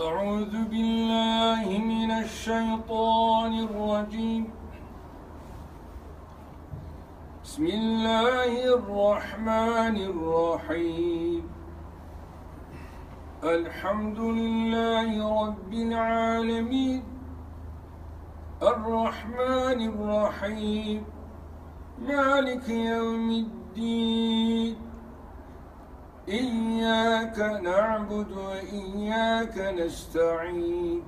أعوذ بالله من الشيطان الرجيم. بسم الله الرحمن الرحيم. الحمد لله رب العالمين الرحمن الرحيم مالك يوم الدين. إياك نعبد وإياك نستعين.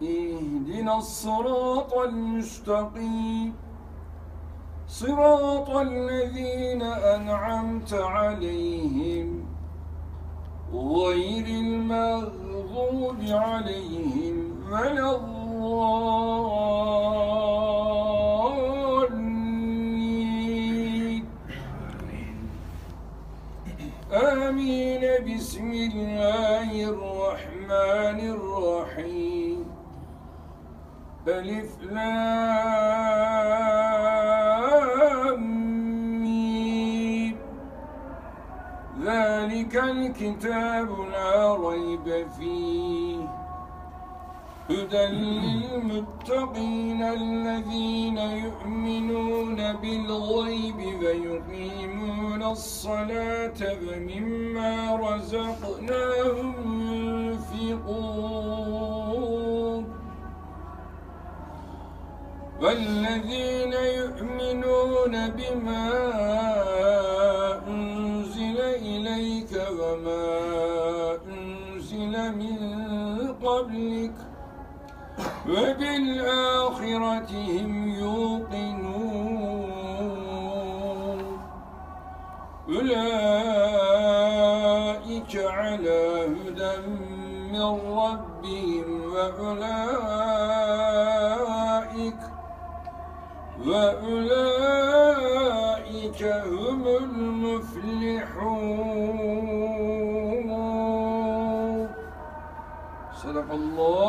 اهدنا الصراط المستقيم صراط الذين أنعمت عليهم غير المغضوب عليهم ولا الضالين. آمين. بسم الله الرحمن الرحيم. ألف لام ميم. ذلك الكتاب لا ريب فيه هدى للمتقين الذين يؤمنون بالغيب ويقيمون الصلاة ومما رزقناهم ينفقون. والذين يؤمنون بما أنزل إليك وما أنزل من قبلك وبالآخرة هم يوقنون. أولئك على هدى من ربهم وأولئك هم المفلحون. صدق الله